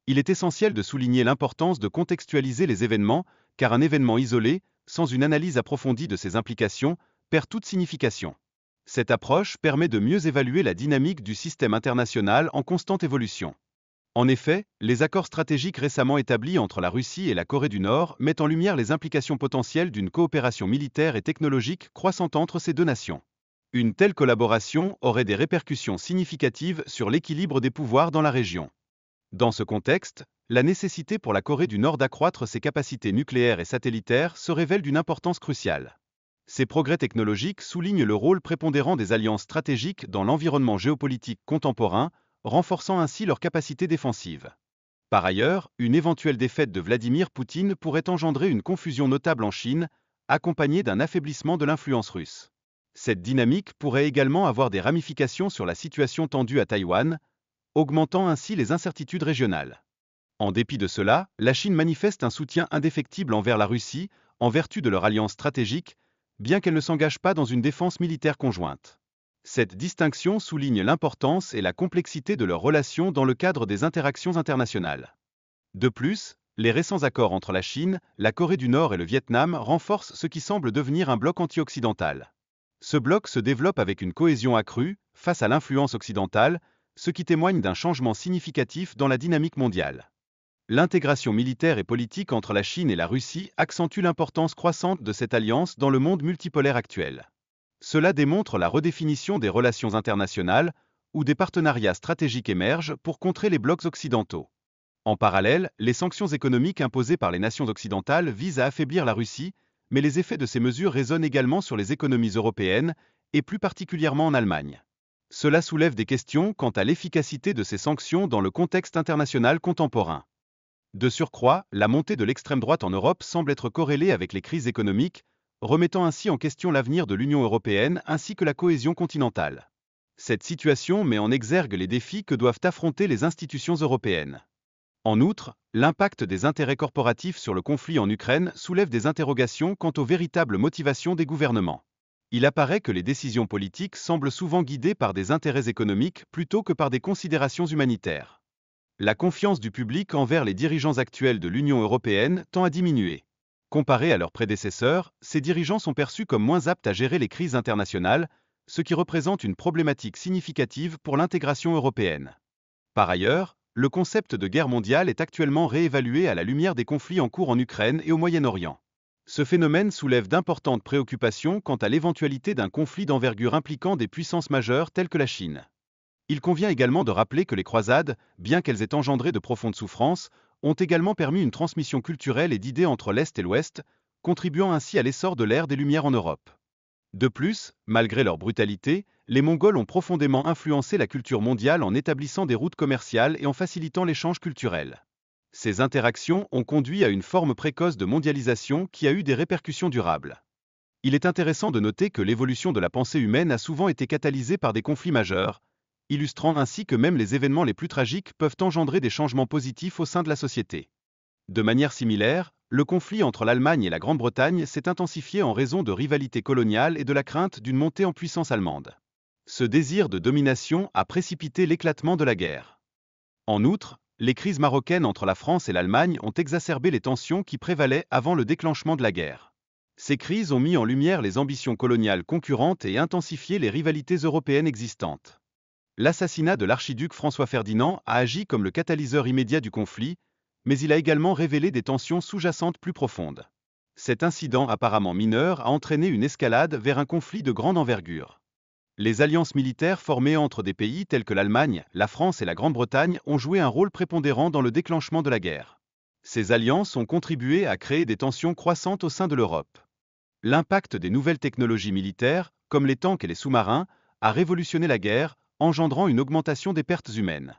Il est essentiel de souligner l'importance de contextualiser les événements, car un événement isolé, sans une analyse approfondie de ses implications, perd toute signification. Cette approche permet de mieux évaluer la dynamique du système international en constante évolution. En effet, les accords stratégiques récemment établis entre la Russie et la Corée du Nord mettent en lumière les implications potentielles d'une coopération militaire et technologique croissante entre ces deux nations. Une telle collaboration aurait des répercussions significatives sur l'équilibre des pouvoirs dans la région. Dans ce contexte, la nécessité pour la Corée du Nord d'accroître ses capacités nucléaires et satellitaires se révèle d'une importance cruciale. Ces progrès technologiques soulignent le rôle prépondérant des alliances stratégiques dans l'environnement géopolitique contemporain, renforçant ainsi leurs capacités défensives. Par ailleurs, une éventuelle défaite de Vladimir Poutine pourrait engendrer une confusion notable en Chine, accompagnée d'un affaiblissement de l'influence russe. Cette dynamique pourrait également avoir des ramifications sur la situation tendue à Taïwan, augmentant ainsi les incertitudes régionales. En dépit de cela, la Chine manifeste un soutien indéfectible envers la Russie, en vertu de leur alliance stratégique, bien qu'elle ne s'engage pas dans une défense militaire conjointe. Cette distinction souligne l'importance et la complexité de leurs relations dans le cadre des interactions internationales. De plus, les récents accords entre la Chine, la Corée du Nord et le Vietnam renforcent ce qui semble devenir un bloc anti-occidental. Ce bloc se développe avec une cohésion accrue face à l'influence occidentale, ce qui témoigne d'un changement significatif dans la dynamique mondiale. L'intégration militaire et politique entre la Chine et la Russie accentue l'importance croissante de cette alliance dans le monde multipolaire actuel. Cela démontre la redéfinition des relations internationales, où des partenariats stratégiques émergent pour contrer les blocs occidentaux. En parallèle, les sanctions économiques imposées par les nations occidentales visent à affaiblir la Russie, mais les effets de ces mesures résonnent également sur les économies européennes, et plus particulièrement en Allemagne. Cela soulève des questions quant à l'efficacité de ces sanctions dans le contexte international contemporain. De surcroît, la montée de l'extrême droite en Europe semble être corrélée avec les crises économiques, remettant ainsi en question l'avenir de l'Union européenne ainsi que la cohésion continentale. Cette situation met en exergue les défis que doivent affronter les institutions européennes. En outre, l'impact des intérêts corporatifs sur le conflit en Ukraine soulève des interrogations quant aux véritables motivations des gouvernements. Il apparaît que les décisions politiques semblent souvent guidées par des intérêts économiques plutôt que par des considérations humanitaires. La confiance du public envers les dirigeants actuels de l'Union européenne tend à diminuer. Comparés à leurs prédécesseurs, ces dirigeants sont perçus comme moins aptes à gérer les crises internationales, ce qui représente une problématique significative pour l'intégration européenne. Par ailleurs, le concept de guerre mondiale est actuellement réévalué à la lumière des conflits en cours en Ukraine et au Moyen-Orient. Ce phénomène soulève d'importantes préoccupations quant à l'éventualité d'un conflit d'envergure impliquant des puissances majeures telles que la Chine. Il convient également de rappeler que les croisades, bien qu'elles aient engendré de profondes souffrances, ont également permis une transmission culturelle et d'idées entre l'Est et l'Ouest, contribuant ainsi à l'essor de l'ère des Lumières en Europe. De plus, malgré leur brutalité, les Mongols ont profondément influencé la culture mondiale en établissant des routes commerciales et en facilitant l'échange culturel. Ces interactions ont conduit à une forme précoce de mondialisation qui a eu des répercussions durables. Il est intéressant de noter que l'évolution de la pensée humaine a souvent été catalysée par des conflits majeurs, illustrant ainsi que même les événements les plus tragiques peuvent engendrer des changements positifs au sein de la société. De manière similaire, le conflit entre l'Allemagne et la Grande-Bretagne s'est intensifié en raison de rivalités coloniales et de la crainte d'une montée en puissance allemande. Ce désir de domination a précipité l'éclatement de la guerre. En outre, les crises marocaines entre la France et l'Allemagne ont exacerbé les tensions qui prévalaient avant le déclenchement de la guerre. Ces crises ont mis en lumière les ambitions coloniales concurrentes et intensifié les rivalités européennes existantes. L'assassinat de l'archiduc François Ferdinand a agi comme le catalyseur immédiat du conflit, mais il a également révélé des tensions sous-jacentes plus profondes. Cet incident apparemment mineur a entraîné une escalade vers un conflit de grande envergure. Les alliances militaires formées entre des pays tels que l'Allemagne, la France et la Grande-Bretagne ont joué un rôle prépondérant dans le déclenchement de la guerre. Ces alliances ont contribué à créer des tensions croissantes au sein de l'Europe. L'impact des nouvelles technologies militaires, comme les tanks et les sous-marins, a révolutionné la guerre, engendrant une augmentation des pertes humaines.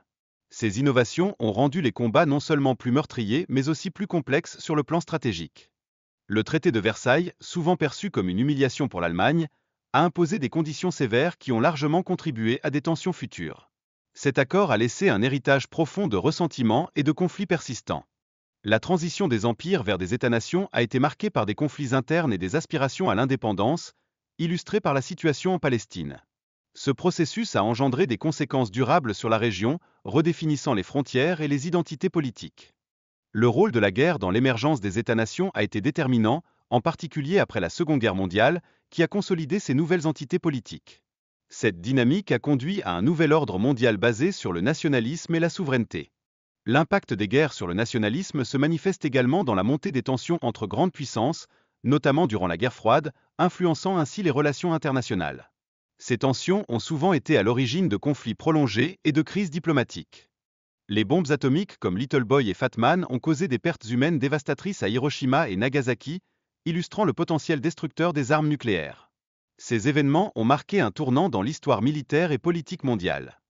Ces innovations ont rendu les combats non seulement plus meurtriers, mais aussi plus complexes sur le plan stratégique. Le traité de Versailles, souvent perçu comme une humiliation pour l'Allemagne, a imposé des conditions sévères qui ont largement contribué à des tensions futures. Cet accord a laissé un héritage profond de ressentiments et de conflits persistants. La transition des empires vers des États-nations a été marquée par des conflits internes et des aspirations à l'indépendance, illustrées par la situation en Palestine. Ce processus a engendré des conséquences durables sur la région, redéfinissant les frontières et les identités politiques. Le rôle de la guerre dans l'émergence des États-nations a été déterminant, en particulier après la Seconde Guerre mondiale, qui a consolidé ces nouvelles entités politiques. Cette dynamique a conduit à un nouvel ordre mondial basé sur le nationalisme et la souveraineté. L'impact des guerres sur le nationalisme se manifeste également dans la montée des tensions entre grandes puissances, notamment durant la guerre froide, influençant ainsi les relations internationales. Ces tensions ont souvent été à l'origine de conflits prolongés et de crises diplomatiques. Les bombes atomiques comme Little Boy et Fat Man ont causé des pertes humaines dévastatrices à Hiroshima et Nagasaki, illustrant le potentiel destructeur des armes nucléaires. Ces événements ont marqué un tournant dans l'histoire militaire et politique mondiale.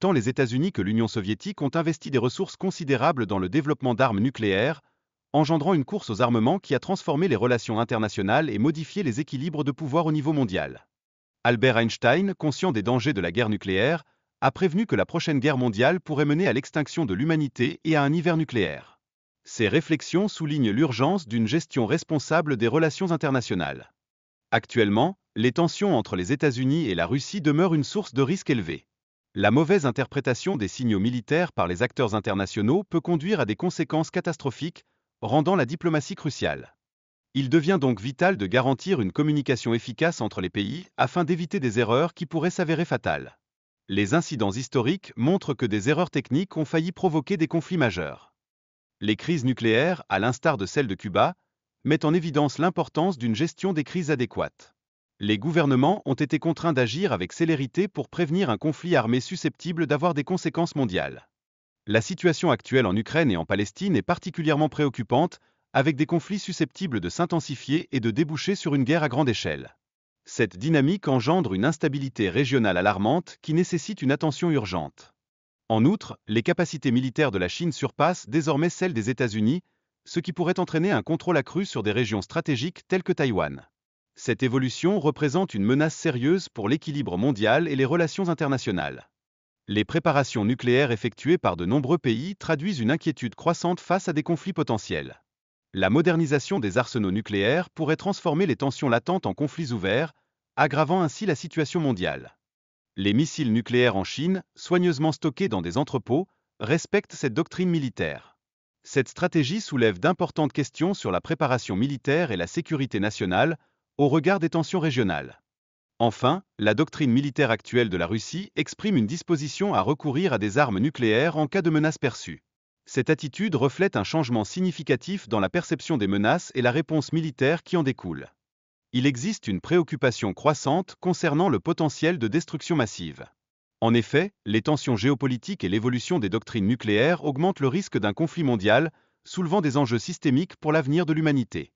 Tant les États-Unis que l'Union soviétique ont investi des ressources considérables dans le développement d'armes nucléaires, engendrant une course aux armements qui a transformé les relations internationales et modifié les équilibres de pouvoir au niveau mondial. Albert Einstein, conscient des dangers de la guerre nucléaire, a prévenu que la prochaine guerre mondiale pourrait mener à l'extinction de l'humanité et à un hiver nucléaire. Ces réflexions soulignent l'urgence d'une gestion responsable des relations internationales. Actuellement, les tensions entre les États-Unis et la Russie demeurent une source de risque élevé. La mauvaise interprétation des signaux militaires par les acteurs internationaux peut conduire à des conséquences catastrophiques, rendant la diplomatie cruciale. Il devient donc vital de garantir une communication efficace entre les pays afin d'éviter des erreurs qui pourraient s'avérer fatales. Les incidents historiques montrent que des erreurs techniques ont failli provoquer des conflits majeurs. Les crises nucléaires, à l'instar de celle de Cuba, mettent en évidence l'importance d'une gestion des crises adéquate. Les gouvernements ont été contraints d'agir avec célérité pour prévenir un conflit armé susceptible d'avoir des conséquences mondiales. La situation actuelle en Ukraine et en Palestine est particulièrement préoccupante, avec des conflits susceptibles de s'intensifier et de déboucher sur une guerre à grande échelle. Cette dynamique engendre une instabilité régionale alarmante qui nécessite une attention urgente. En outre, les capacités militaires de la Chine surpassent désormais celles des États-Unis, ce qui pourrait entraîner un contrôle accru sur des régions stratégiques telles que Taïwan. Cette évolution représente une menace sérieuse pour l'équilibre mondial et les relations internationales. Les préparations nucléaires effectuées par de nombreux pays traduisent une inquiétude croissante face à des conflits potentiels. La modernisation des arsenaux nucléaires pourrait transformer les tensions latentes en conflits ouverts, aggravant ainsi la situation mondiale. Les missiles nucléaires en Chine, soigneusement stockés dans des entrepôts, respectent cette doctrine militaire. Cette stratégie soulève d'importantes questions sur la préparation militaire et la sécurité nationale, au regard des tensions régionales. Enfin, la doctrine militaire actuelle de la Russie exprime une disposition à recourir à des armes nucléaires en cas de menace perçue. Cette attitude reflète un changement significatif dans la perception des menaces et la réponse militaire qui en découle. Il existe une préoccupation croissante concernant le potentiel de destruction massive. En effet, les tensions géopolitiques et l'évolution des doctrines nucléaires augmentent le risque d'un conflit mondial, soulevant des enjeux systémiques pour l'avenir de l'humanité.